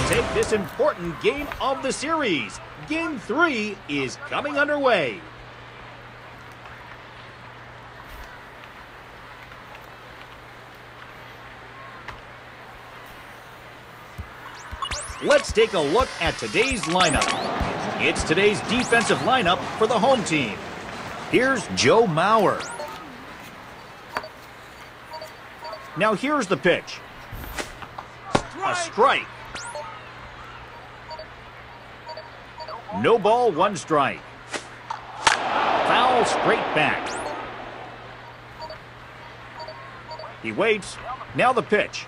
will take this important game of the series. Game 3 is coming underway. Let's take a look at today's lineup. It's today's defensive lineup for the home team. Here's Joe Mauer. Now here's the pitch. A strike. No ball, one strike. Foul straight back. He waits. Now the pitch.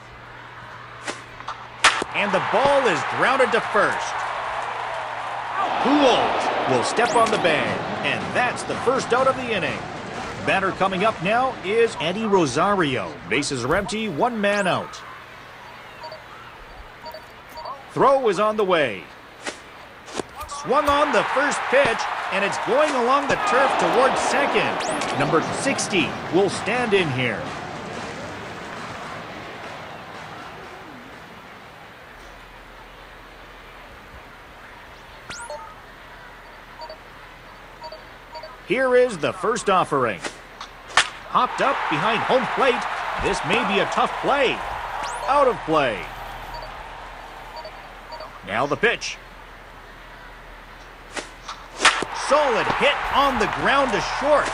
And the ball is grounded to first. Pujols will step on the bag, and that's the first out of the inning. Batter coming up now is Eddie Rosario. Bases are empty, one man out. Throw is on the way. Swung on the first pitch, and it's going along the turf towards second. Number 60 will stand in here. Here is the first offering. Hopped up behind home plate. This may be a tough play. Out of play. Now the pitch. Solid hit on the ground to short.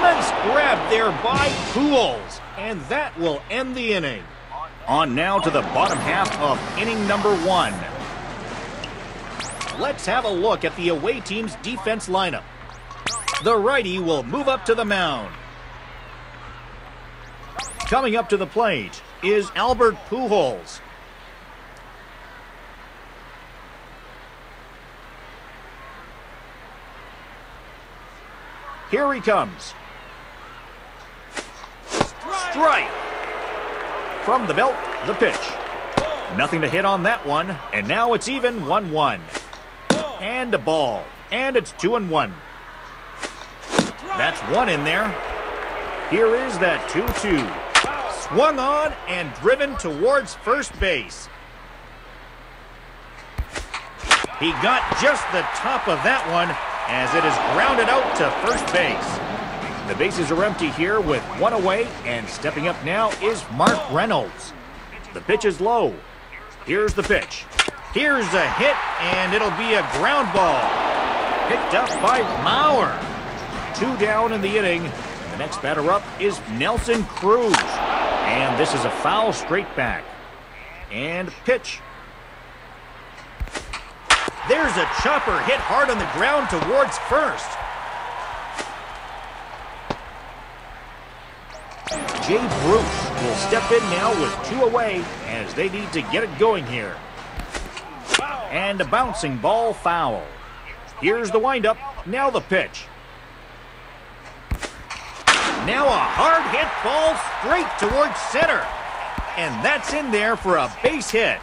Nice grab there by Pujols. And that will end the inning. On now to the bottom half of inning number 1. Let's have a look at the away team's defense lineup. The righty will move up to the mound. Coming up to the plate is Albert Pujols. Here he comes. Strike. From the belt, the pitch. Nothing to hit on that one, and now it's even 1-1. And a ball, and it's 2-1. That's one in there. Here is that 2-2. Swung on and driven towards first base. He got just the top of that one as it is grounded out to first base. The bases are empty here with one away, and stepping up now is Mark Reynolds. The pitch is low. Here's the pitch. Here's a hit, and it'll be a ground ball. Picked up by Mauer. 2 down in the inning. The next batter up is Nelson Cruz. And this is a foul straight back. And pitch. There's a chopper hit hard on the ground towards first. Jay Bruce will step in now with 2 away as they need to get it going here. And a bouncing ball foul. Here's the windup. Now the pitch. Now a hard hit ball straight towards center. And that's in there for a base hit.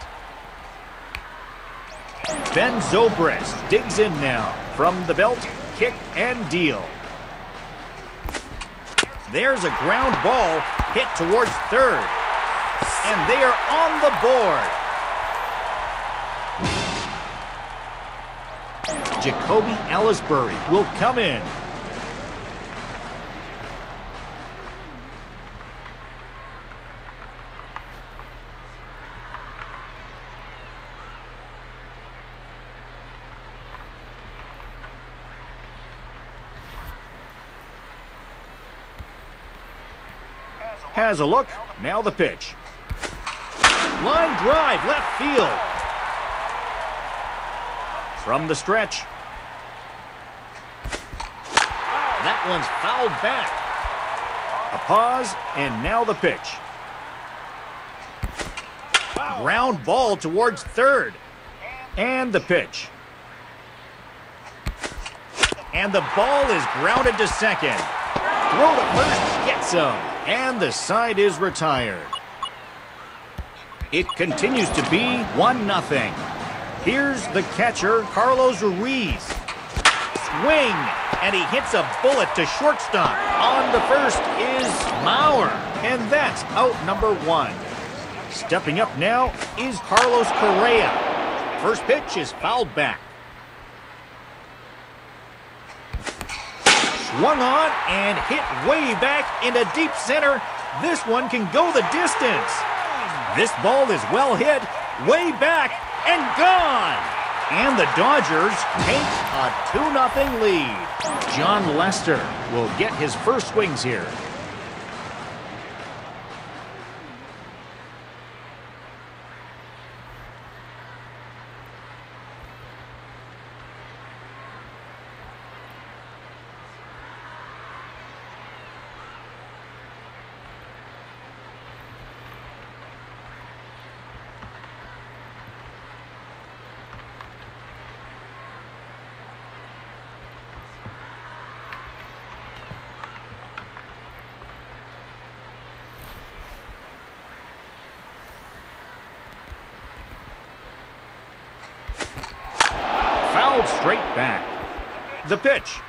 Ben Zobrist digs in now. From the belt, kick and deal. There's a ground ball hit towards third. And they are on the board. Jacoby Ellisbury will come in. Has a look. Now the pitch. Line drive, left field. From the stretch. That one's fouled back. A pause, and now the pitch. Ground ball towards third. And the pitch. And the ball is grounded to second. Throw to first, get some. And the side is retired. It continues to be 1-0. Here's the catcher, Carlos Ruiz. Swing, and he hits a bullet to shortstop. On to first is Mauer, and that's out number 1. Stepping up now is Carlos Correa. First pitch is fouled back. Swung on and hit way back into deep center. This one can go the distance. This ball is well hit, way back and gone. And the Dodgers take a 2-0 lead. John Lester will get his first swings here. Fouled straight back. The pitch.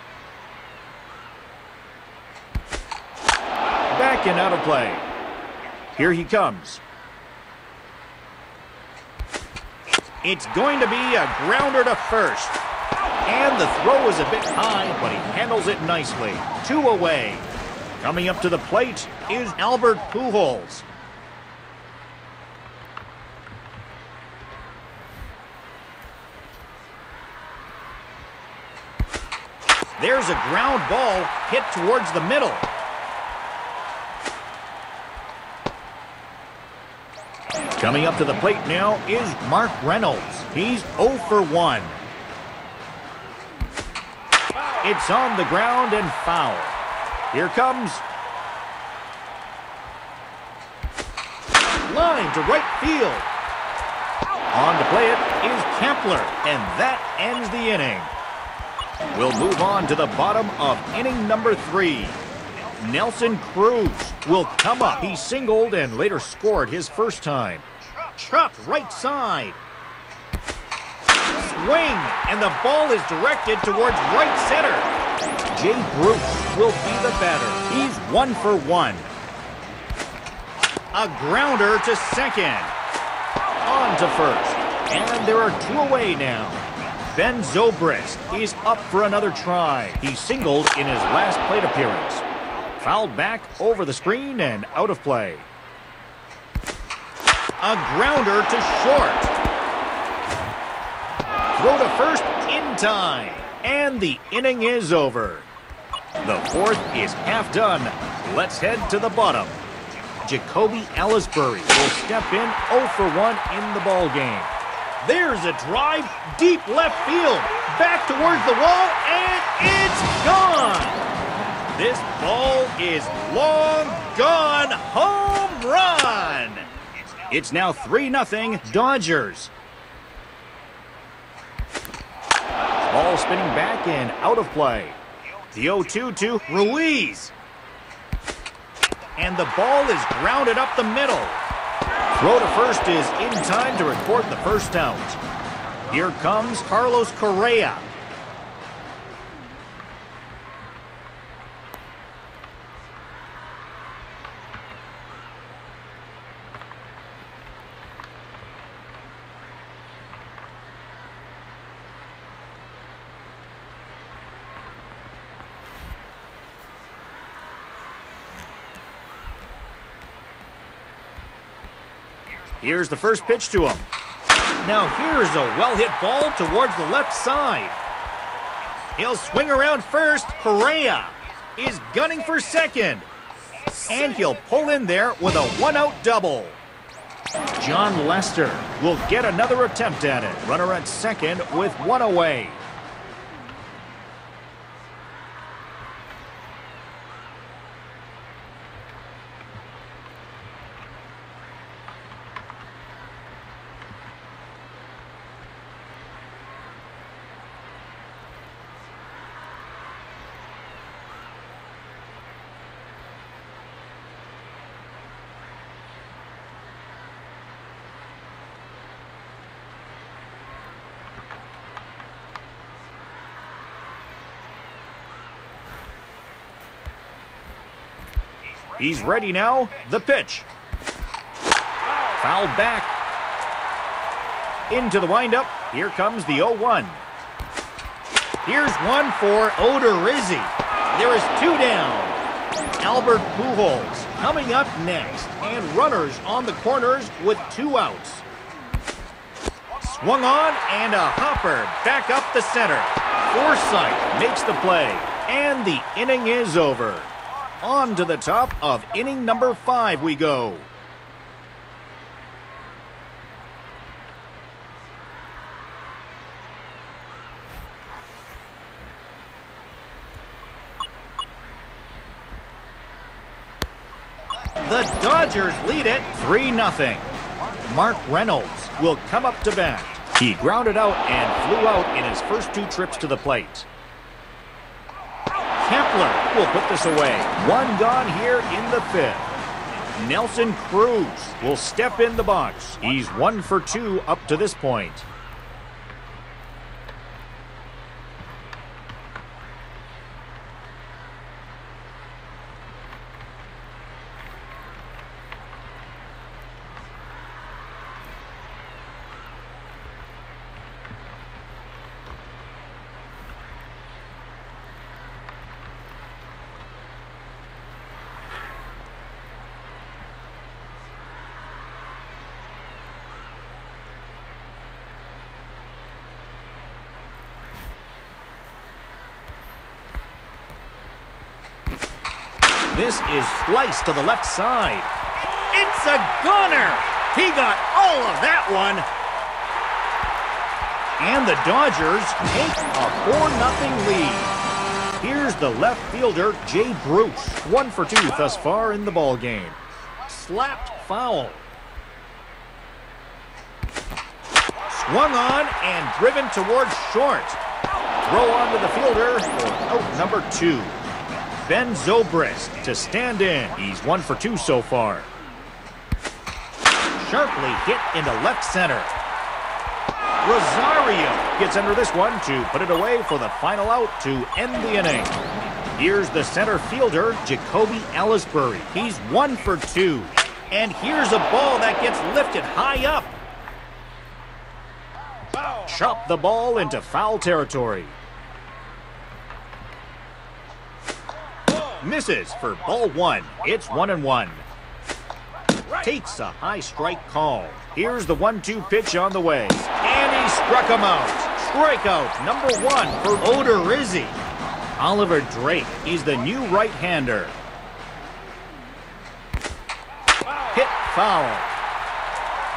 Back and out of play. Here he comes. It's going to be a grounder to first. And the throw is a bit high, but he handles it nicely. 2 away. Coming up to the plate is Albert Pujols. There's a ground ball hit towards the middle. Coming up to the plate now is Mark Reynolds. He's 0 for 1. It's on the ground and foul. Here comes. Line to right field. On to play it is Kepler, and that ends the inning. We'll move on to the bottom of inning number 3. Nelson Cruz will come up. He singled and later scored his first time. Chopped right side. Swing, and the ball is directed towards right center. Jay Bruce will be the batter. He's 1 for 1. A grounder to second. On to first. And there are 2 away now. Ben Zobrist is up for another try. He singled in his last plate appearance. Fouled back over the screen and out of play. A grounder to short. Throw to first in time. And the inning is over. The 4th is half done. Let's head to the bottom. Jacoby Ellsbury will step in 0 for 1 in the ballgame. There's a drive, deep left field, back towards the wall, and it's gone! This ball is long gone. Home run! It's now 3-0 Dodgers. Ball spinning back and out of play. The 0-2 to Ruiz. And the ball is grounded up the middle. Throw to first is in time to record the first out. Here comes Carlos Correa. Here's the first pitch to him. Now here's a well-hit ball towards the left side. He'll swing around first. Correa is gunning for second. And he'll pull in there with a 1-out double. John Lester will get another attempt at it. Runner at second with 1 away. He's ready now. The pitch. fouled back. Into the windup. Here comes the 0-1. Here's one for Odorizzi. There is two down. Albert Pujols coming up next. And runners on the corners with 2 outs. Swung on and a hopper back up the center. Forsythe makes the play. And the inning is over. On to the top of inning number 5 we go. The Dodgers lead it 3-0. Mark Reynolds will come up to bat. He grounded out and flew out in his first 2 trips to the plate. Kepler will put this away. 1 gone here in the 5th. Nelson Cruz will step in the box. He's 1 for 2 up to this point. This is sliced to the left side. It's a gunner. He got all of that one. And the Dodgers take a 4-0 lead. Here's the left fielder, Jay Bruce. 1 for 2 thus far in the ballgame. Slapped foul. Swung on and driven towards short. Throw on to the fielder for out number 2. Ben Zobrist to stand in. He's 1 for 2 so far. Sharply hit into left center. Rosario gets under this one to put it away for the final out to end the inning. Here's the center fielder, Jacoby Ellsbury. He's 1 for 2. And here's a ball that gets lifted high up. Chop the ball into foul territory. Misses for ball 1. It's 1-1. Takes a high strike call. Here's the 1-2 pitch on the way. And he struck him out. Strikeout number 1 for Odorizzi. Oliver Drake is the new right-hander. Hit foul.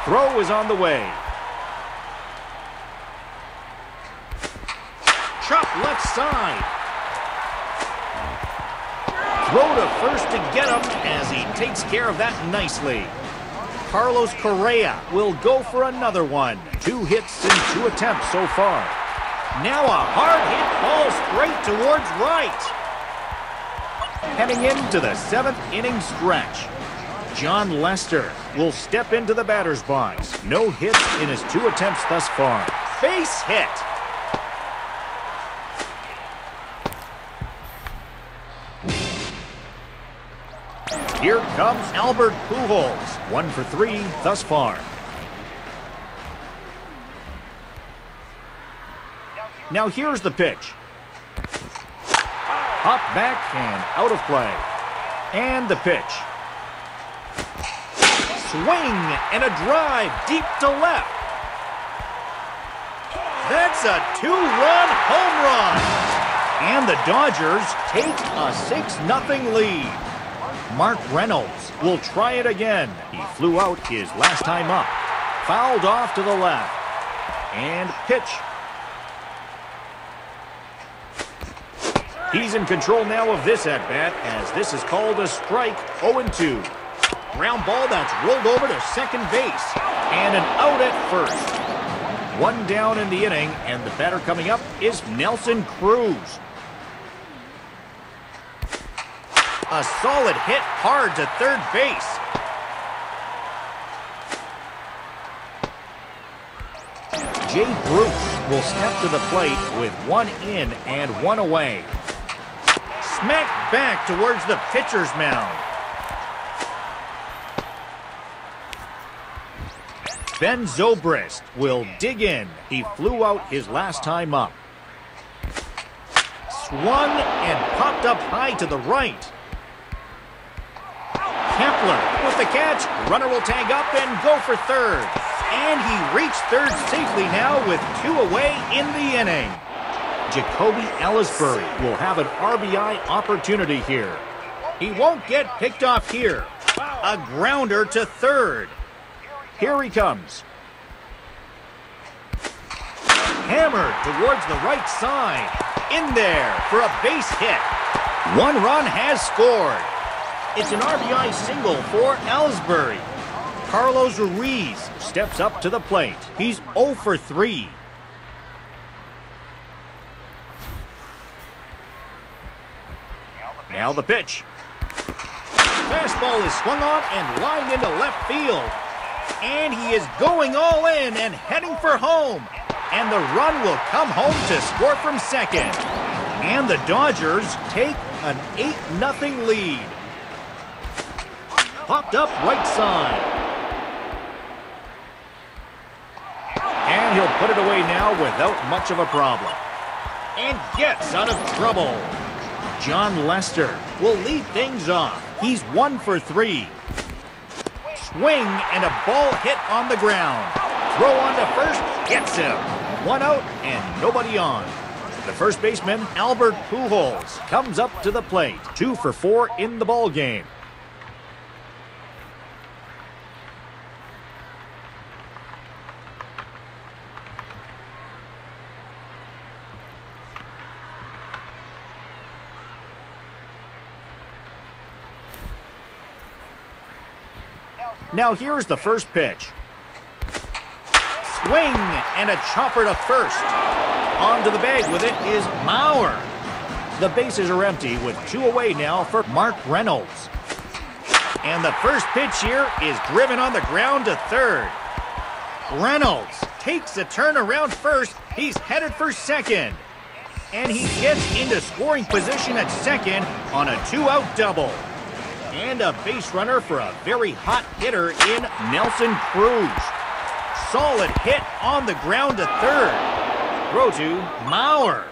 Throw is on the way. Chop left side. Throw to first to get him as he takes care of that nicely. Carlos Correa will go for another one. 2 hits in 2 attempts so far. Now a hard hit ball straight towards right. Heading into the 7th inning stretch. John Lester will step into the batter's box. No hits in his 2 attempts thus far. Base hit. Here comes Albert Pujols, 1 for 3 thus far. Now here's the pitch. Hop back and out of play. And the pitch. Swing and a drive deep to left. That's a 2-run home run. And the Dodgers take a 6-0 lead. Mark Reynolds will try it again. He flew out his last time up. Fouled off to the left. And pitch. He's in control now of this at-bat as this is called a strike. 0-2. Ground ball that's rolled over to second base. And an out at first. 1 down in the inning, and the batter coming up is Nelson Cruz. A solid hit hard to third base. Jay Bruce will step to the plate with 1 in and 1 away. Smacked back towards the pitcher's mound. Ben Zobrist will dig in. He flew out his last time up. Swung and popped up high to the right. Kepler with the catch. Runner will tag up and go for third. And he reached third safely now with 2 away in the inning. Jacoby Ellsbury will have an RBI opportunity here. He won't get picked off here. A grounder to third. Here he comes. Hammered towards the right side. In there for a base hit. 1 run has scored. It's an RBI single for Ellsbury. Carlos Ruiz steps up to the plate. He's 0 for 3. Now the pitch. Fastball is swung on and lined into left field. And he is going all in and heading for home. And the run will come home to score from second. And the Dodgers take an 8-0 lead. Popped up right side. And he'll put it away now without much of a problem. And gets out of trouble. John Lester will lead things off. He's 1 for 3. Swing and a ball hit on the ground. Throw on to first, gets him. 1 out and nobody on. The first baseman, Albert Pujols, comes up to the plate. 2 for 4 in the ball game. Now here's the first pitch. Swing and a chopper to first. Onto the bag with it is Mauer. The bases are empty with 2 away now for Mark Reynolds. And the first pitch here is driven on the ground to third. Reynolds takes a turn around first. He's headed for second. And he gets into scoring position at second on a 2-out double. And a base runner for a very hot hitter in Nelson Cruz. Solid hit on the ground to third. Throw to Mauer.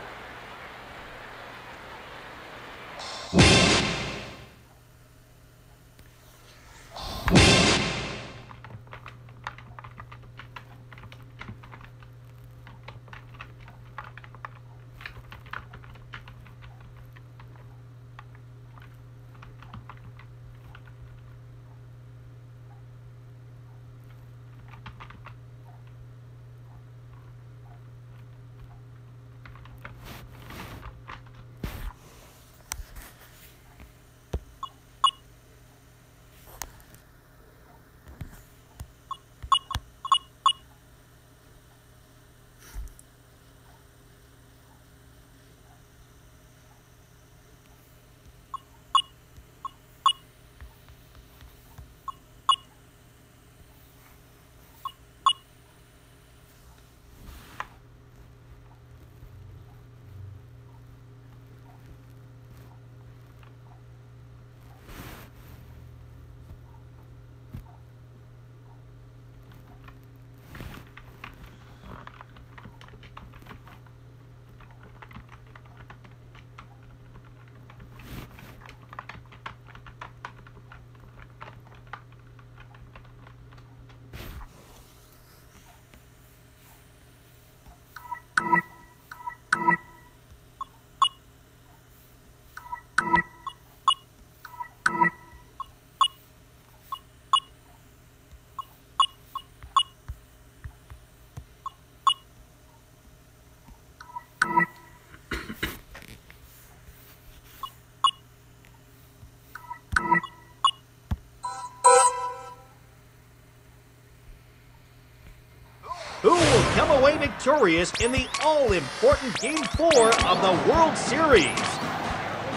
Who will come away victorious in the all-important Game 4 of the World Series?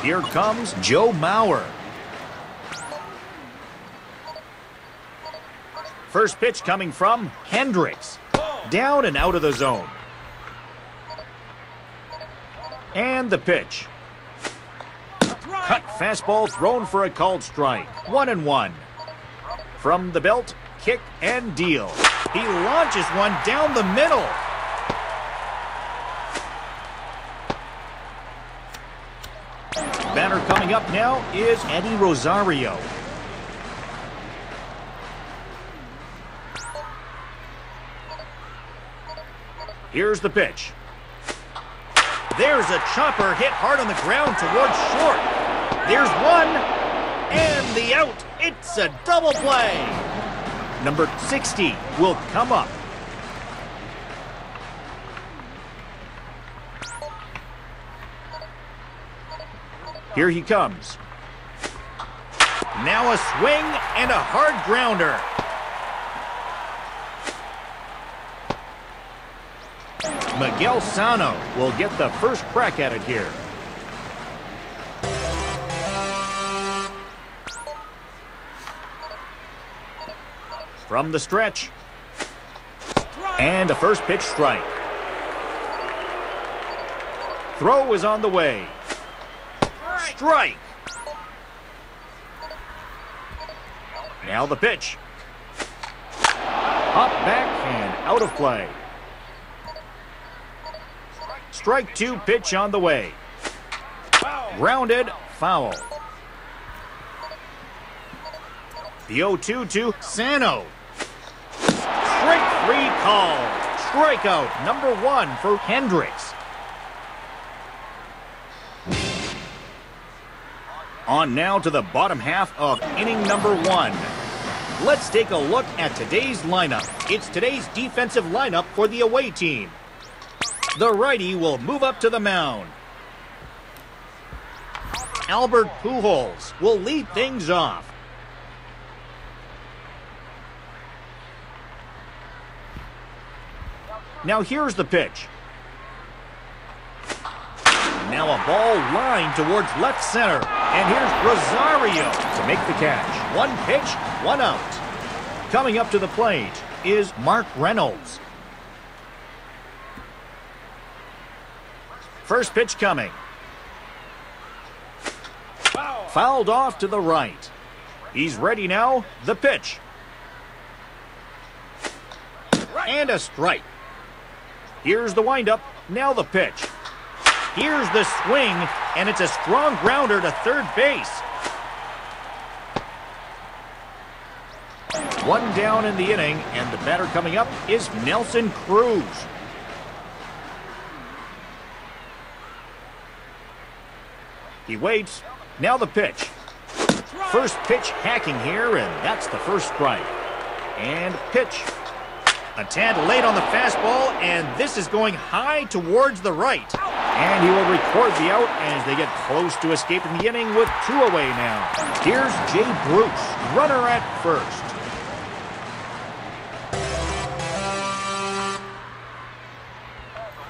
Here comes Joe Mauer. First pitch coming from Hendricks. Down and out of the zone. And the pitch. Cut fastball thrown for a called strike. 1-1. From the belt, kick and deal. He launches one down the middle. Batter coming up now is Eddie Rosario. Here's the pitch. There's a chopper hit hard on the ground towards short. There's one, and the out. It's a double play. Number 60 will come up. Here he comes. Now a swing and a hard grounder. Miguel Sano will get the first crack at it here. From the stretch. And a first pitch strike. Throw is on the way. Strike. Now the pitch. Hop back and out of play. Strike two pitch on the way. Grounded, foul. The 0-2 to Sano. Strike three call. Strikeout number one for Hendricks. On now to the bottom half of inning number one. Let's take a look at today's lineup. It's today's defensive lineup for the away team. The righty will move up to the mound. Albert Pujols will lead things off. Now here's the pitch. Now a ball lined towards left center. And here's Rosario to make the catch. One pitch, one out. Coming up to the plate is Mark Reynolds. First pitch coming. Fouled off to the right. He's ready now. The pitch. And a strike. Here's the windup. Now the pitch. Here's the swing, and it's a strong grounder to third base. One down in the inning, and the batter coming up is Nelson Cruz. He waits. Now the pitch. First pitch hacking here, and that's the first strike. And pitch. A tad late on the fastball, and this is going high towards the right. And he will record the out as they get close to escaping the inning with two away now. Here's Jay Bruce, runner at first.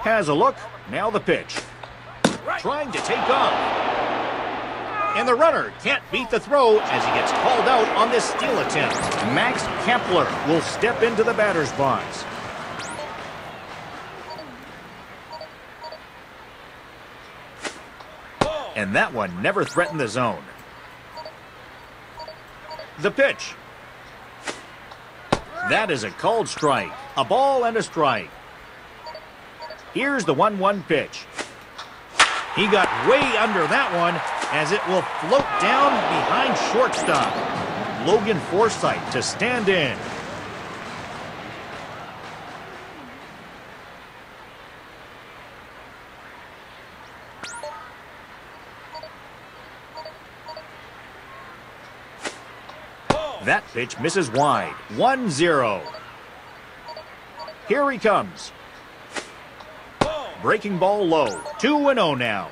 Has a look. Now the pitch. Trying to take off. And the runner can't beat the throw as he gets called out on this steal attempt. Max Kepler will step into the batter's box. And that one never threatened the zone. The pitch. That is a called strike. A ball and a strike. Here's the 1-1 pitch. He got way under that one as it will float down behind shortstop. Logan Forsythe to stand in. That pitch misses wide. 1-0. Here he comes. Breaking ball low. 2-0 now.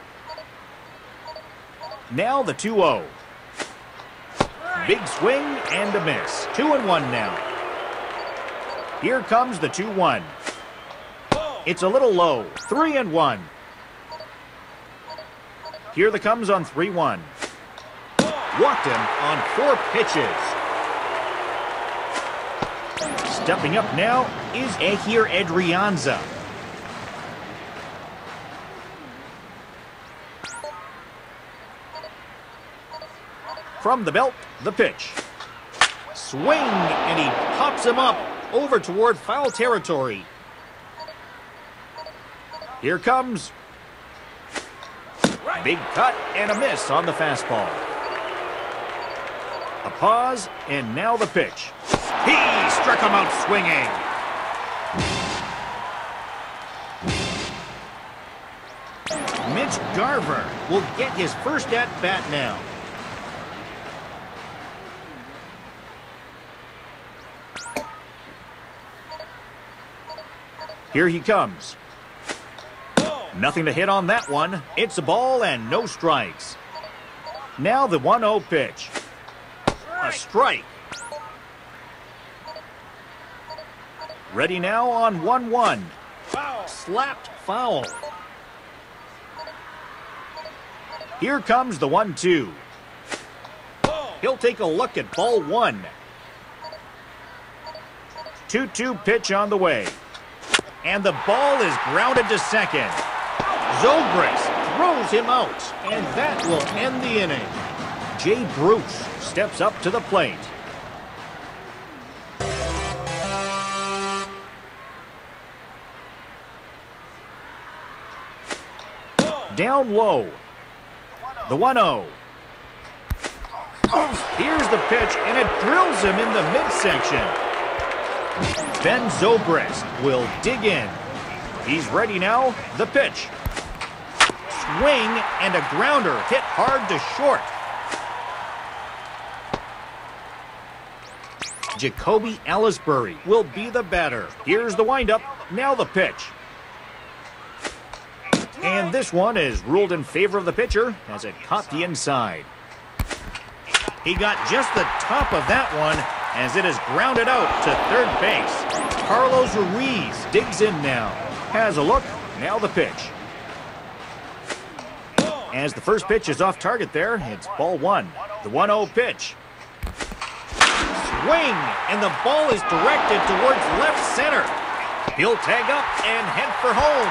Now the 2-0. Big swing and a miss. 2-1 now. Here comes the 2-1. It's a little low. 3-1. Here the comes on 3-1. Walked him on 4 pitches. Stepping up now is Ehir Adrianza. From the belt, the pitch. Swing, and he pops him up over toward foul territory. Here comes. Big cut and a miss on the fastball. A pause, and now the pitch. He struck him out swinging. Mitch Garver will get his first at-bat now. Here he comes. Nothing to hit on that one. It's a ball and no strikes. Now the 1-0 pitch. A strike. Ready now on 1-1. Slapped foul. Here comes the 1-2. He'll take a look at ball one. 2-2 pitch on the way. And the ball is grounded to second. Zobrist throws him out, and that will end the inning. Jay Bruce steps up to the plate. Down low. The 1-0. Here's the pitch, and it drills him in the midsection. Ben Zobrist will dig in. He's ready now. The pitch. Swing and a grounder hit hard to short. Jacoby Ellisbury will be the batter. Here's the windup. Now the pitch. And this one is ruled in favor of the pitcher as it caught the inside. He got just the top of that one as it is grounded out to third base. Carlos Ruiz digs in now. Has a look. Now the pitch. As the first pitch is off target there, it's ball one. The 1-0 pitch. Swing, and the ball is directed towards left center. He'll tag up and head for home.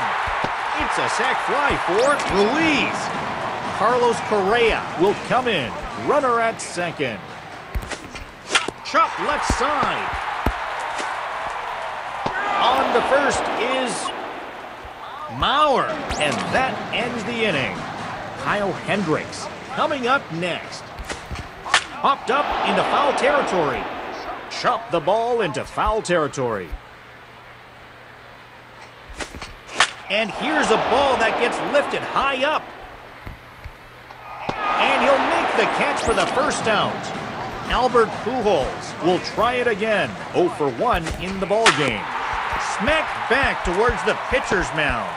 It's a sac fly for Ruiz. Carlos Correa will come in. Runner at second. Chop left side. On the first is Mauer, and that ends the inning. Kyle Hendricks coming up next. Popped up into foul territory. Chopped the ball into foul territory. And here's a ball that gets lifted high up. And he'll make the catch for the first out. Albert Pujols will try it again. 0 for 1 in the ballgame. Smack back towards the pitcher's mound.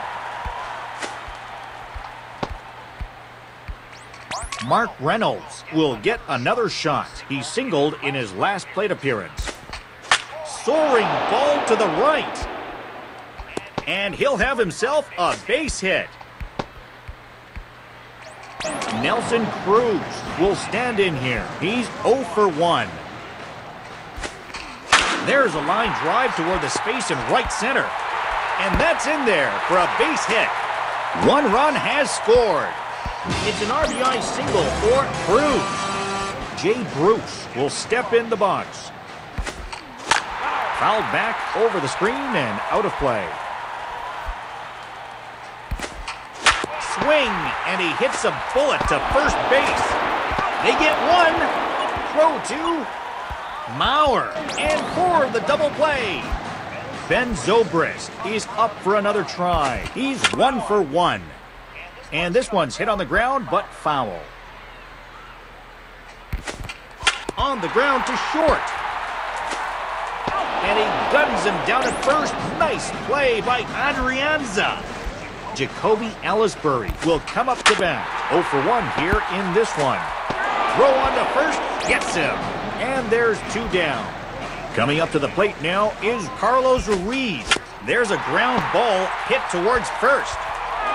Mark Reynolds will get another shot. He singled in his last plate appearance. Soaring ball to the right. And he'll have himself a base hit. Nelson Cruz will stand in here. He's 0 for 1. There's a line drive toward the space in right center. And that's in there for a base hit. One run has scored. It's an RBI single for Cruz. Jay Bruce will step in the box. Fouled back over the screen and out of play. Swing, and he hits a bullet to first base. They get one. Throw to Mauer, and for the double play. Ben Zobrist is up for another try. He's 1 for 1. And this one's hit on the ground, but foul. On the ground to short. And he guns him down at first. Nice play by Adrianza. Jacoby Ellisbury will come up to bat. 0 for 1 here in this one. Throw on to first, gets him. And there's 2 down. Coming up to the plate now is Carlos Ruiz. There's a ground ball hit towards first.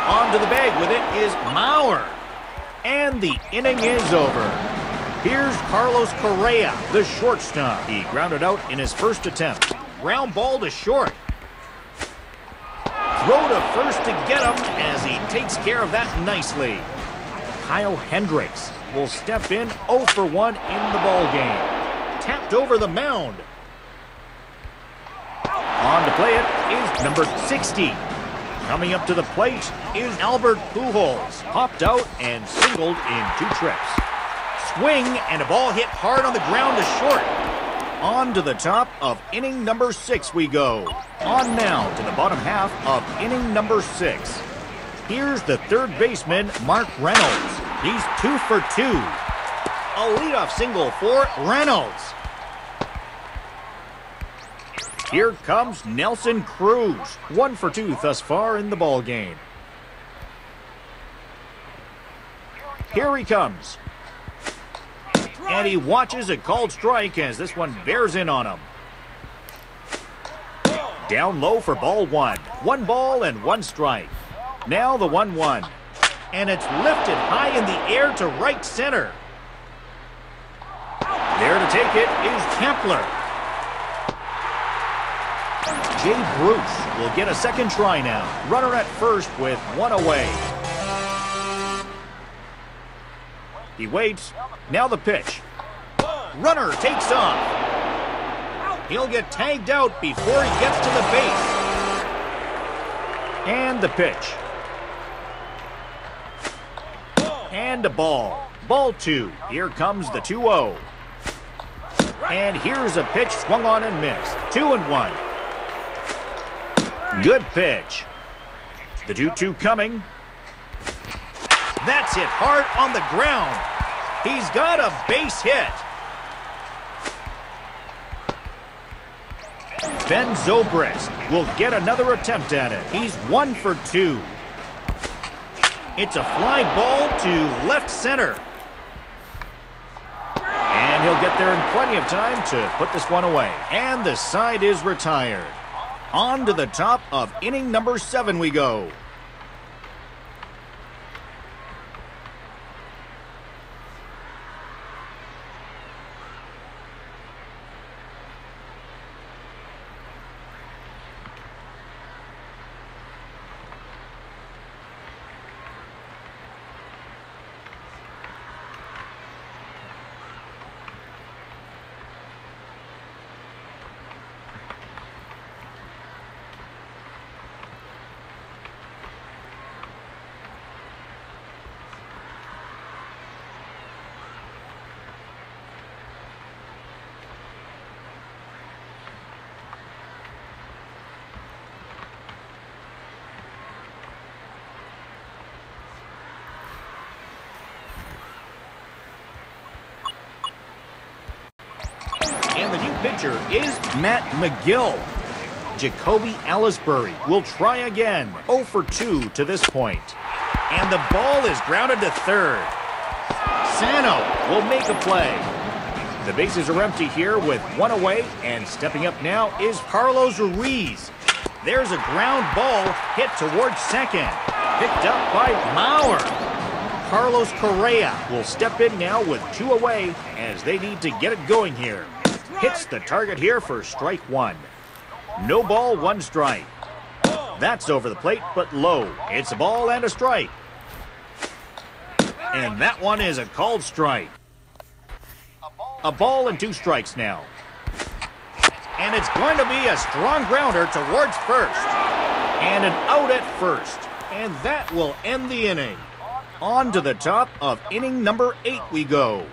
Onto the bag with it is Mauer. And the inning is over. Here's Carlos Correa, the shortstop. He grounded out in his first attempt. Ground ball to short. Throw to first to get him as he takes care of that nicely. Kyle Hendricks will step in 0 for 1 in the ballgame. Tapped over the mound. play it is number 60. Coming up to the plate is Albert Pujols. Popped out and singled in 2 trips. Swing and a ball hit hard on the ground to short. On to the top of inning number 6 we go. On now to the bottom half of inning number 6. Here's the third baseman, Mark Reynolds. He's 2 for 2. A leadoff single for Reynolds. Here comes Nelson Cruz. 1 for 2 thus far in the ball game. Here he comes. And he watches a called strike as this one bears in on him. Down low for ball 1. 1 ball and 1 strike. Now the 1-1. And it's lifted high in the air to right center. There to take it is Kepler. Jay Bruce will get a second try now. Runner at first with 1 away. He waits. Now the pitch. Runner takes off. He'll get tagged out before he gets to the base. And the pitch. And a ball. Ball 2. Here comes the 2-0. And here's a pitch swung on and missed. 2-1. Good pitch. The 2-2 coming. That's hit hard on the ground. He's got a base hit. Ben Zobrist will get another attempt at it. He's 1 for 2. It's a fly ball to left center. And he'll get there in plenty of time to put this one away. And the side is retired. On to the top of inning number 7 we go. And the new pitcher is Matt McGill. Jacoby Ellsbury will try again. 0 for 2 to this point. And the ball is grounded to third. Sano will make a play. The bases are empty here with 1 away, and stepping up now is Carlos Ruiz. There's a ground ball hit towards second. Picked up by Mauer. Carlos Correa will step in now with 2 away as they need to get it going here. Hits the target here for strike 1. No ball, 1 strike. That's over the plate, but low. It's a ball and a strike. And that one is a called strike. A ball and 2 strikes now. And it's going to be a strong grounder towards first. And an out at first. And that will end the inning. On to the top of inning number 8 we go.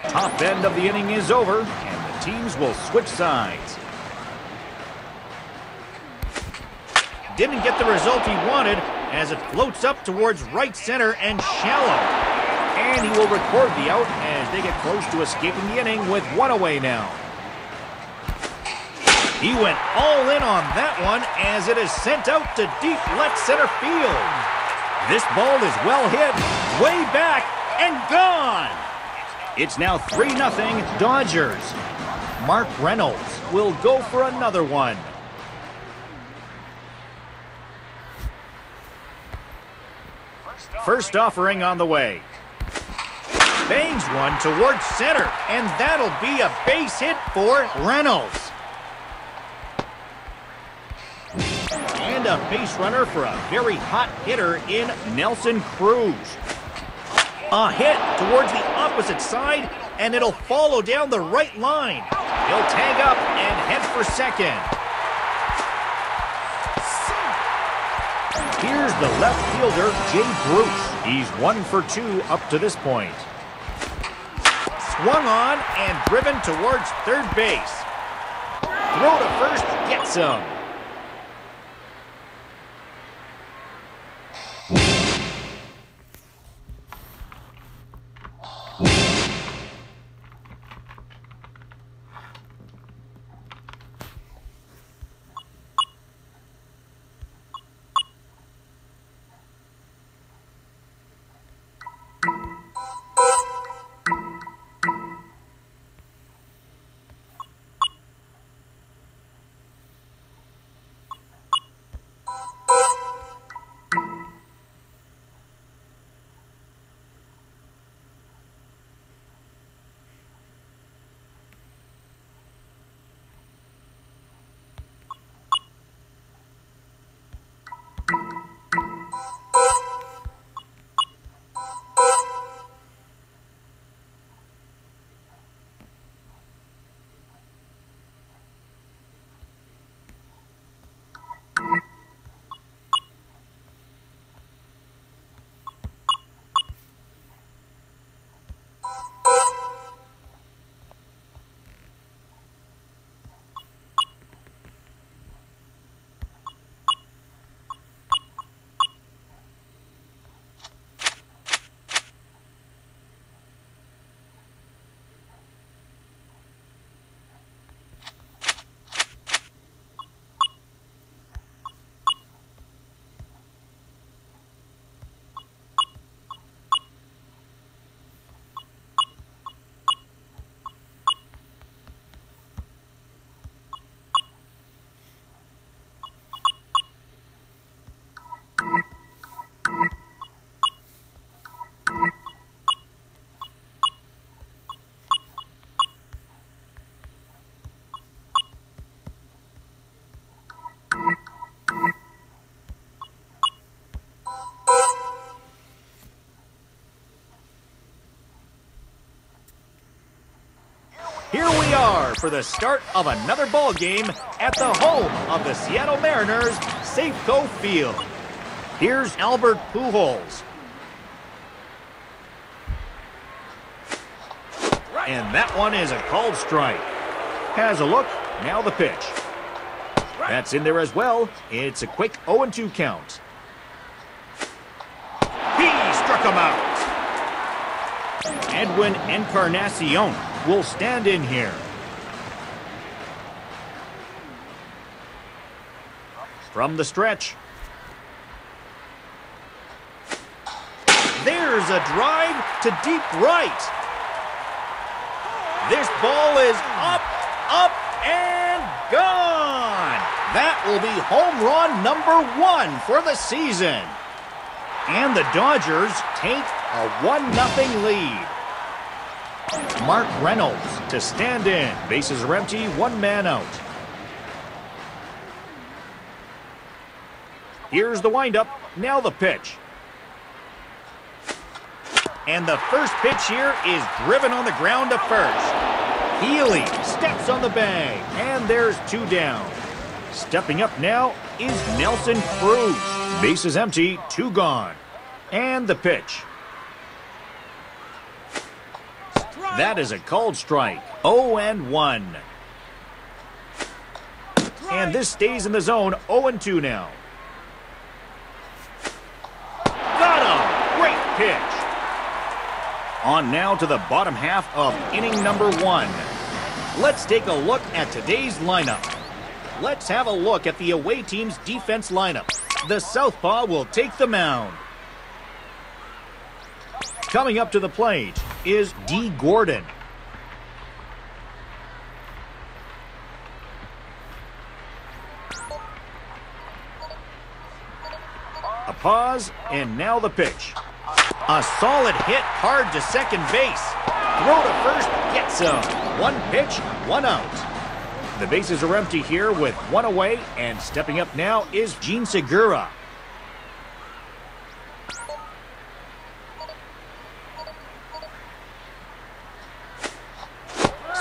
Top end of the inning is over, and the teams will switch sides. Didn't get the result he wanted as it floats up towards right center and shallow. And he will record the out as they get close to escaping the inning with 1 away now. He went all in on that one as it is sent out to deep left center field. This ball is well hit, way back, and gone. It's now 3-0 Dodgers. Mark Reynolds will go for another one. First offering on the way. Bangs one towards center, and that'll be a base hit for Reynolds. And a base runner for a very hot hitter in Nelson Cruz. A hit towards the opposite side, and it'll follow down the right line. He'll tag up and head for second. Here's the left fielder, Jay Bruce. He's 1 for 2 up to this point. Swung on and driven towards third base. Throw to first, gets him. Here we are for the start of another ball game at the home of the Seattle Mariners, Safeco Field. Here's Albert Pujols. And that one is a called strike. Has a look, now the pitch. That's in there as well. It's a quick 0-2 count. He struck him out. Edwin Encarnacion will stand in here. From the stretch. There's a drive to deep right. This ball is up, and gone. That will be home run number 1 for the season. And the Dodgers take a 1-0 lead. Mark Reynolds to stand in. Bases are empty, 1 man out. Here's the windup, now the pitch. And the first pitch here is driven on the ground to first. Healy steps on the bag, and there's 2 down. Stepping up now is Nelson Cruz. Bases empty, 2 gone. And the pitch. That is a called strike. 0-1. And this stays in the zone. 0-2 now. Got him! Great pitch. On now to the bottom half of inning number 1. Let's take a look at today's lineup. Let's have a look at the away team's defense lineup. The southpaw will take the mound. Coming up to the plate is D. Gordon. pause, and now the pitch. A solid hit hard to second base. Throw to first, gets him. One pitch, one out. The bases are empty here with one away, and stepping up now is Gene Segura.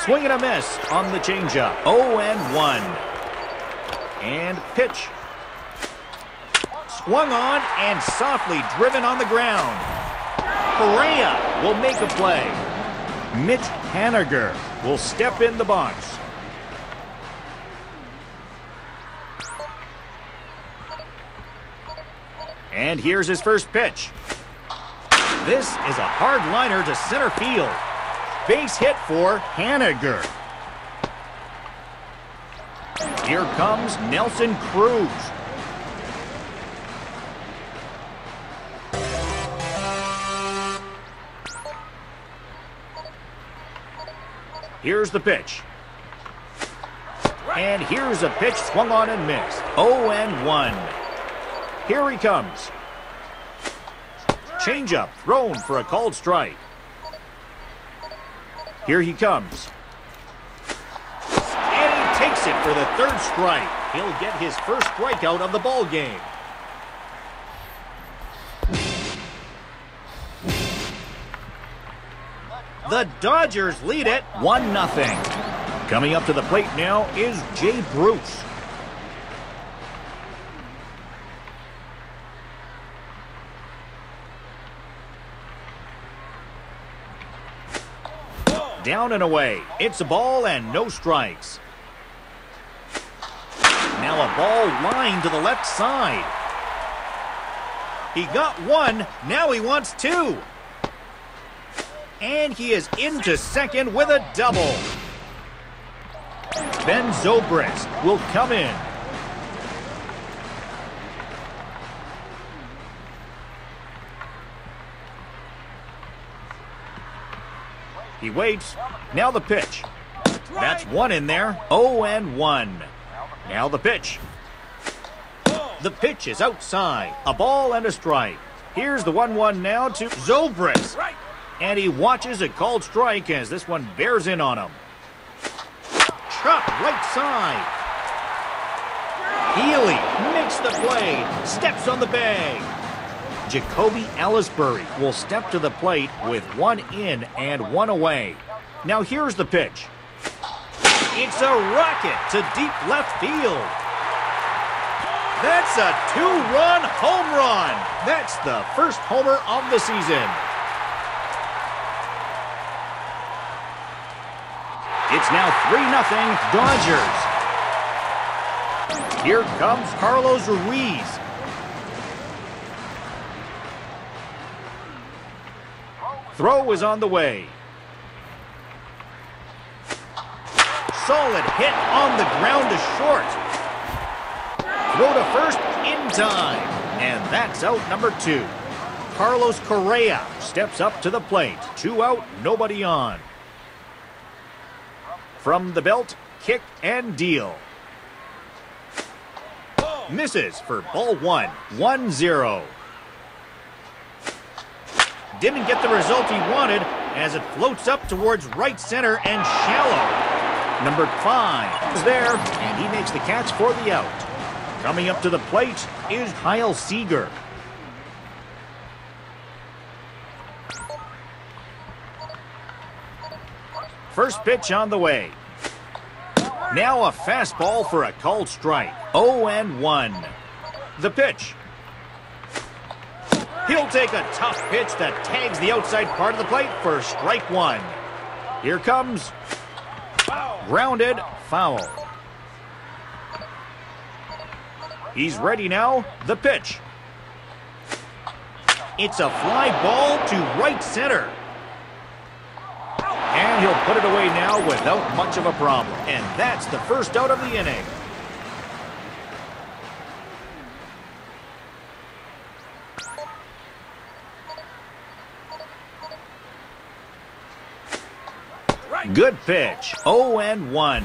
Swing and a miss on the changeup. 0-1. And pitch. Swung on and softly driven on the ground. Correa will make a play. Mitch Haniger will step in the box. And here's his first pitch. This is a hard liner to center field. Base hit for Haniger. Here comes Nelson Cruz. Here's the pitch. And here's a pitch swung on and missed. 0-1. Here he comes. Changeup thrown for a called strike. Here he comes. And he takes it for the third strike. He'll get his first strikeout of the ball game. The Dodgers lead it 1-0. Coming up to the plate now is Jay Bruce. Down and away. It's a ball and no strikes. Now a ball lined to the left side. He got one. Now he wants two. And he is into second with a double. Ben Zobrist will come in. He waits. Now the pitch. That's one in there. 0-1. Now the pitch. The pitch is outside. A ball and a strike. Here's the 1-1 now to Zobrist. And he watches a called strike as this one bears in on him. Chop right side. Healy makes the play. Steps on the bag. Jacoby Ellisbury will step to the plate with one in and one away. Now here's the pitch. It's a rocket to deep left field. That's a two-run home run. That's the first homer of the season. It's now 3-0 Dodgers. Here comes Carlos Ruiz. Throw is on the way. Solid hit on the ground to short. Throw to first in time. And that's out number 2. Carlos Correa steps up to the plate. 2 out, nobody on. From the belt, kick and deal. Misses for ball 1. 1-0. Didn't get the result he wanted as it floats up towards right center and shallow. Number 5 is there, and he makes the catch for the out. Coming up to the plate is Kyle Seager. First pitch on the way. Now a fastball for a called strike. 0-1. The pitch. He'll take a tough pitch that tags the outside part of the plate for strike 1. Here comes. Grounded, foul. He's ready now. The pitch. It's a fly ball to right center. And he'll put it away now without much of a problem. And that's the first out of the inning. Good pitch. 0-1.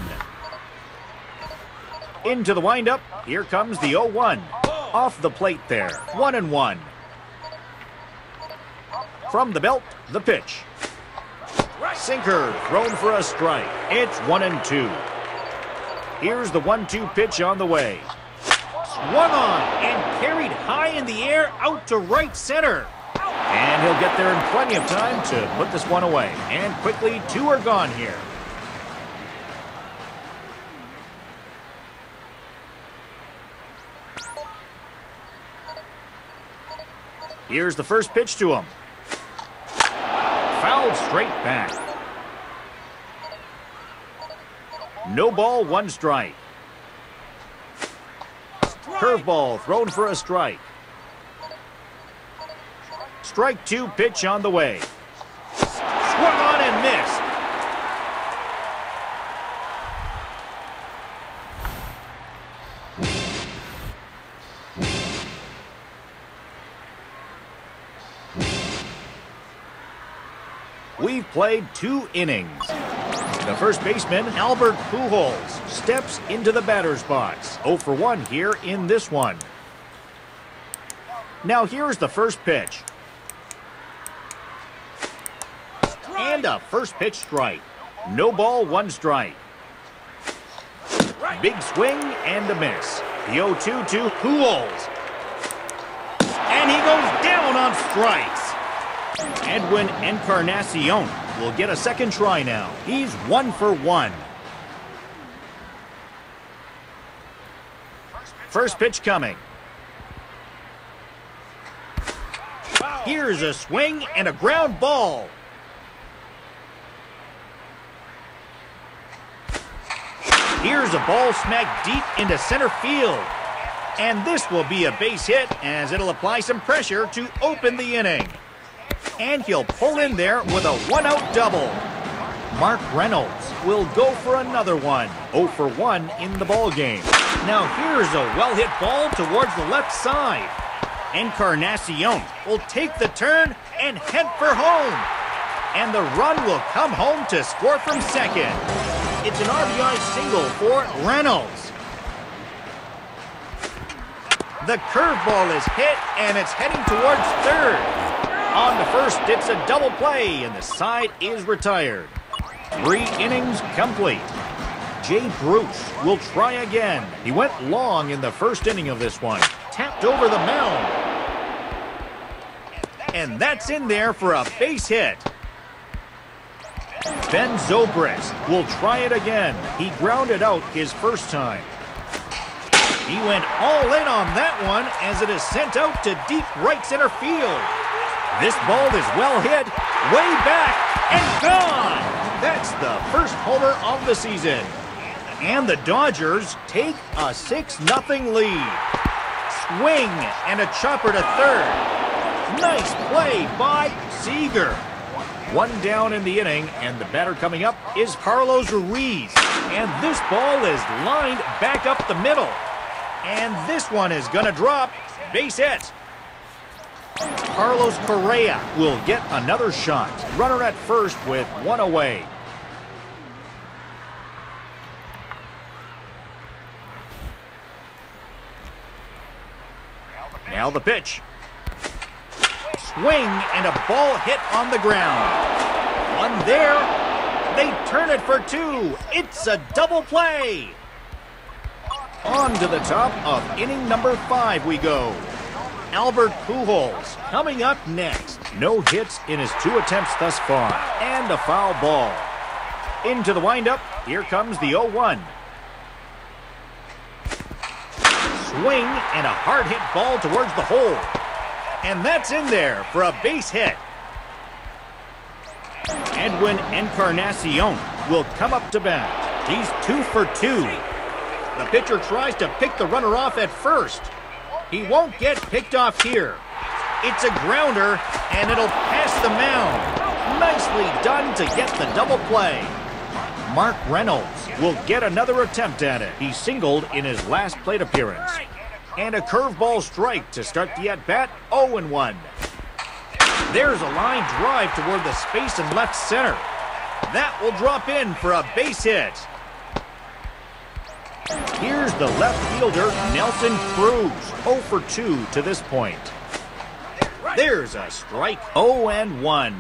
Into the windup. Here comes the 0-1. Off the plate there. 1-1. From the belt, the pitch. Sinker thrown for a strike. It's 1-2. Here's the 1-2 pitch on the way. Swung on and carried high in the air out to right center. And he'll get there in plenty of time to put this one away. And quickly, 2 are gone here. Here's the first pitch to him. Fouled straight back. No ball, 1 strike. Curveball thrown for a strike. Strike 2 pitch on the way. Swung on and missed. We've played 2 innings. The first baseman, Albert Pujols, steps into the batter's box. 0 for 1 here in this one. Now here's the first pitch. And a first pitch strike. No ball, 1 strike. Big swing and a miss. The 0-2 to Pujols. And he goes down on strikes. Edwin Encarnacion will get a second try now. He's 1 for 1. First pitch coming. Here's a swing and a ground ball. Here's a ball smacked deep into center field. And this will be a base hit as it'll apply some pressure to open the inning. And he'll pull in there with a 1-out double. Mark Reynolds will go for another one. 0 for 1 in the ball game. Now here's a well-hit ball towards the left side. Encarnacion will take the turn and head for home. And the run will come home to score from second. It's an RBI single for Reynolds. The curveball is hit and it's heading towards third. On to first, it's a double play, and the side is retired. 3 innings complete. Jay Bruce will try again. He went long in the first inning of this one. Tapped over the mound. And that's in there for a base hit. Ben Zobrist will try it again. He grounded out his first time. He went all in on that one as it is sent out to deep right center field. This ball is well hit, way back, and gone! That's the first homer of the season. And the Dodgers take a 6-0 lead. Swing and a chopper to third. Nice play by Seager. 1 down in the inning, and the batter coming up is Carlos Ruiz. And this ball is lined back up the middle. And this one is going to drop. Base hit. Carlos Correa will get another shot. Runner at first with 1 away. Now the pitch. Swing and a ball hit on the ground. 1 there. They turn it for 2. It's a double play. On to the top of inning number 5 we go. Albert Pujols coming up next. No hits in his 2 attempts thus far. And a foul ball. Into the windup. Here comes the 0-1. Swing and a hard hit ball towards the hole. And that's in there for a base hit. Edwin Encarnacion will come up to bat. He's 2 for 2. The pitcher tries to pick the runner off at first. He won't get picked off here. It's a grounder, and it'll pass the mound. Nicely done to get the double play. Mark Reynolds will get another attempt at it. He singled in his last plate appearance. And a curveball strike to start the at-bat, 0-1. There's a line drive toward the space in left center. That will drop in for a base hit. Here's the left fielder, Nelson Cruz. 0 for 2 to this point. There's a strike. 0-1.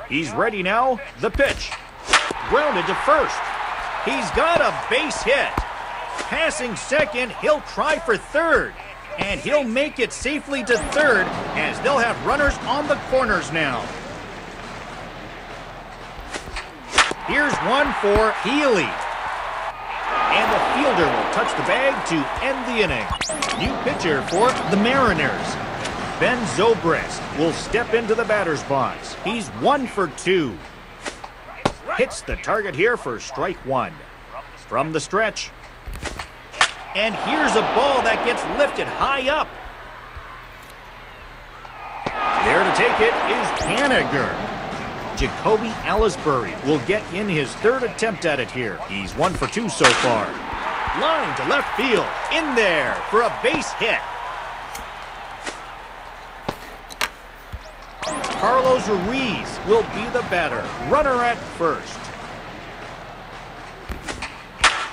He's ready now. The pitch. Grounded to first. He's got a base hit. Passing second, he'll try for third. And he'll make it safely to third as they'll have runners on the corners now. Here's one for Healy. And the fielder will touch the bag to end the inning. New pitcher for the Mariners. Ben Zobrist will step into the batter's box. He's 1 for 2. Hits the target here for strike 1. From the stretch. And here's a ball that gets lifted high up. There to take it is Haniger. Jacoby Ellsbury will get in his third attempt at it here. He's 1 for 2 so far. Line to left field. In there for a base hit. Carlos Ruiz will be the batter. Runner at first.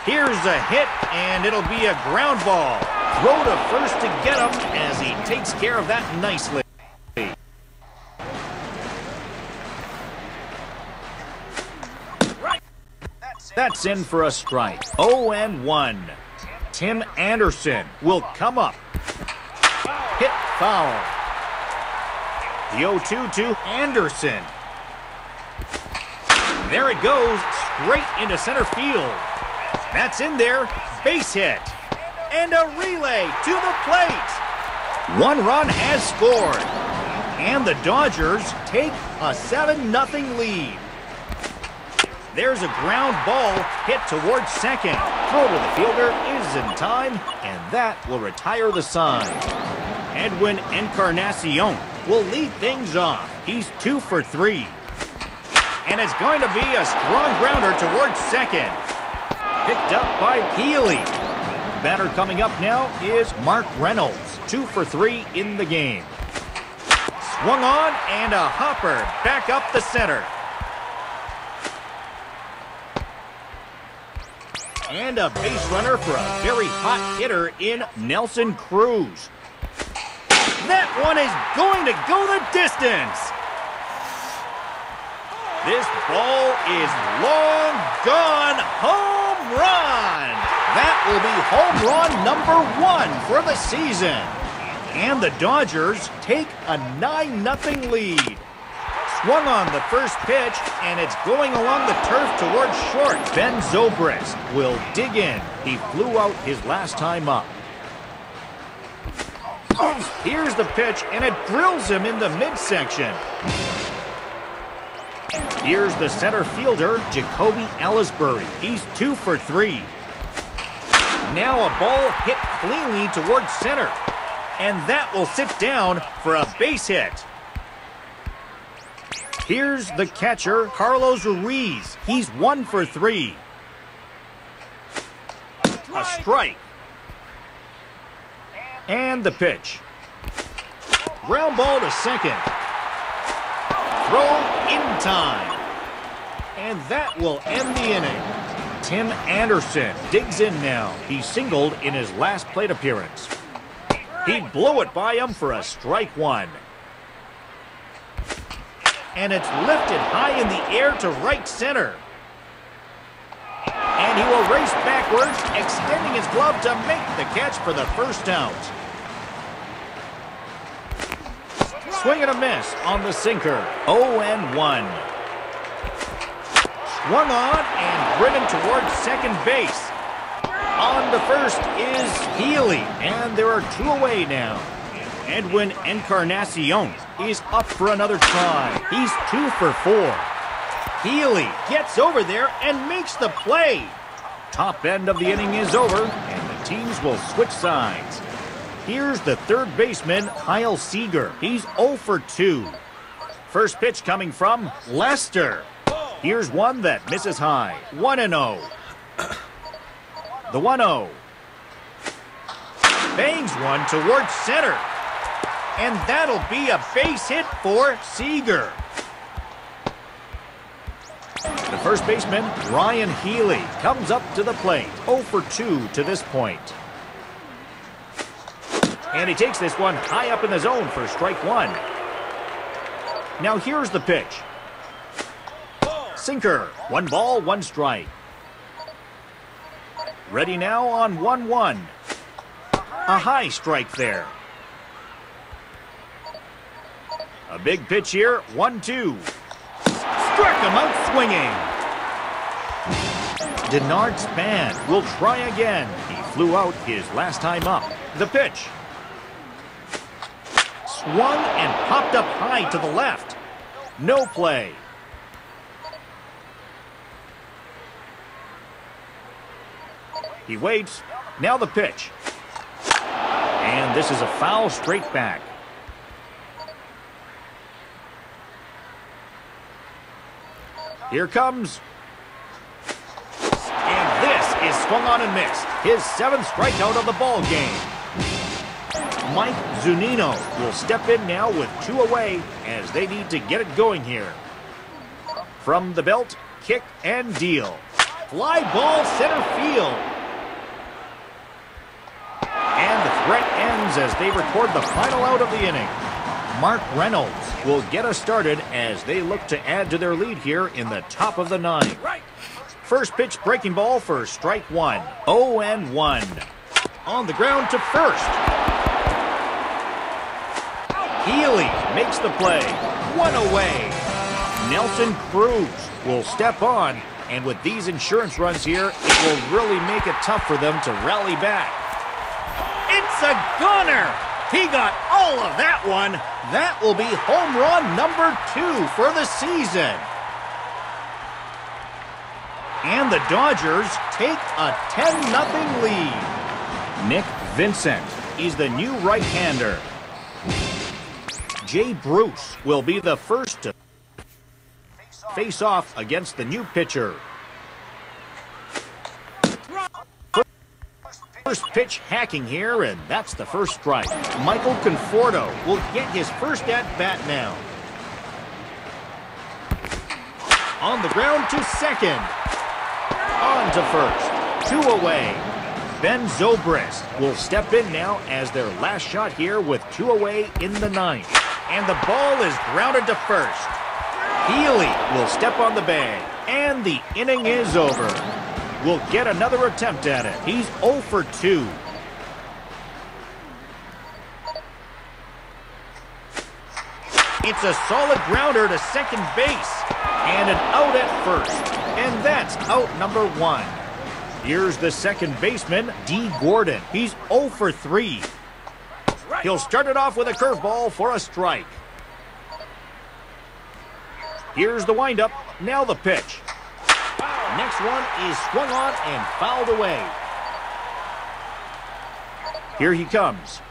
Here's a hit, and it'll be a ground ball. Throw to first to get him as he takes care of that nicely. That's in for a strike. 0-1. Tim Anderson will come up. Hit foul. The 0-2 to Anderson. There it goes, straight into center field. That's in there, base hit. And a relay to the plate. 1 run has scored. And the Dodgers take a 7-0 lead. There's a ground ball hit towards second. Throw to the fielder is in time, and that will retire the side. Edwin Encarnacion will lead things off. He's 2 for 3. And it's going to be a strong grounder towards second. Picked up by Healy. Batter coming up now is Mark Reynolds. 2 for 3 in the game. Swung on and a hopper back up the center. And a base runner for a very hot hitter in Nelson Cruz. That one is going to go the distance. This ball is long gone. Home run. That will be home run number 1 for the season. And the Dodgers take a 9-0 lead. Swung on the first pitch, and it's going along the turf towards short. Ben Zobrist will dig in. He flew out his last time up. Here's the pitch, and it drills him in the midsection. Here's the center fielder, Jacoby Ellsbury. He's 2 for 3. Now a ball hit cleanly towards center. And that will sit down for a base hit. Here's the catcher, Carlos Ruiz. He's 1 for 3. A strike. And the pitch. Ground ball to second. Throw in time. And that will end the inning. Tim Anderson digs in now. He singled in his last plate appearance. He blew it by him for a strike 1. And it's lifted high in the air to right center. And he will race backwards, extending his glove to make the catch for the first out. Swing and a miss on the sinker. 0-1. Swung on and driven towards second base. On to first is Healy, and there are 2 away now. Edwin Encarnacion is up for another try. He's 2 for 4. Healy gets over there and makes the play. Top end of the inning is over, and the teams will switch sides. Here's the third baseman, Kyle Seager. He's 0 for 2. First pitch coming from Lester. Here's one that misses high. 1-0. The 1-0. Bangs one towards center. And that'll be a base hit for Seager. The first baseman, Ryan Healy, comes up to the plate. 0 for 2 to this point. And he takes this one high up in the zone for strike one. Now here's the pitch. Sinker. 1 ball, 1 strike. Ready now on 1-1. A high strike there. A big pitch here, 1-2. Struck him out swinging. Denard Span will try again. He flew out his last time up. The pitch. Swung and popped up high to the left. No play. He waits. Now the pitch. And this is a foul straight back. Here comes. And this is swung on and missed. His 7th strikeout of the ball game. Mike Zunino will step in now with 2 away as they need to get it going here. From the belt, kick and deal. Fly ball center field. And the threat ends as they record the final out of the inning. Mark Reynolds will get us started as they look to add to their lead here in the top of the 9th. First pitch breaking ball for strike 1. 0-1. On the ground to first. Healy makes the play. 1 away. Nelson Cruz will step on, and with these insurance runs here, it will really make it tough for them to rally back. It's a gunner! He got all of that one. That will be home run number 2 for the season. And the Dodgers take a 10-0 lead. Nick Vincent is the new right-hander. Jay Bruce will be the first to face off against the new pitcher. First pitch hacking here, and that's the first strike. Michael Conforto will get his first at-bat now. On the ground to second. On to first. 2 away. Ben Zobrist will step in now as their last shot here with 2 away in the 9th. And the ball is grounded to first. Healy will step on the bag, and the inning is over. Will get another attempt at it. He's 0 for 2. It's a solid grounder to second base. And an out at first. And that's out number 1. Here's the second baseman, D. Gordon. He's 0 for 3. He'll start it off with a curveball for a strike. Here's the windup. Now the pitch. Next one is swung on and fouled away. Here he comes.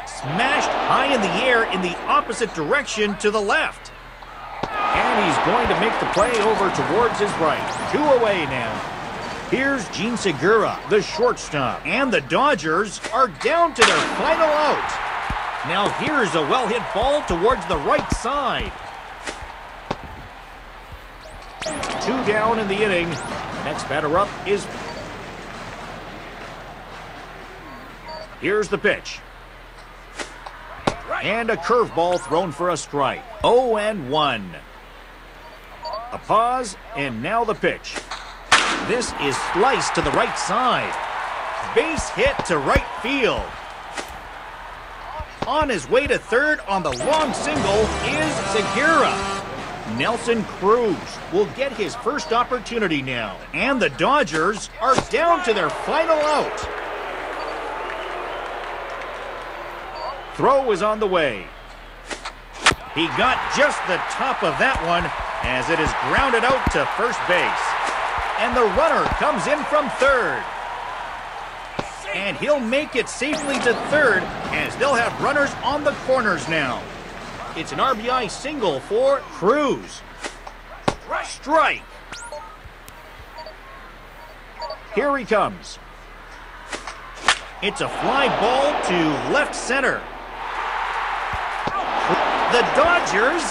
Smashed high in the air in the opposite direction to the left. And he's going to make the play over towards his right. 2 away now. Here's Gene Segura, the shortstop. And the Dodgers are down to their final out. Now here's a well-hit ball towards the right side. 2 down in the inning. Next batter up is... Here's the pitch. And a curveball thrown for a strike. 0-1. A pause, and now the pitch. This is sliced to the right side. Base hit to right field. On his way to third on the long single is Segura. Nelson Cruz will get his first opportunity now. And the Dodgers are down to their final out. Throw is on the way. He got just the top of that one as it is grounded out to first base. And the runner comes in from third. And he'll make it safely to third as they'll have runners on the corners now. It's an RBI single for Cruz. Strike. Here he comes. It's a fly ball to left center. The Dodgers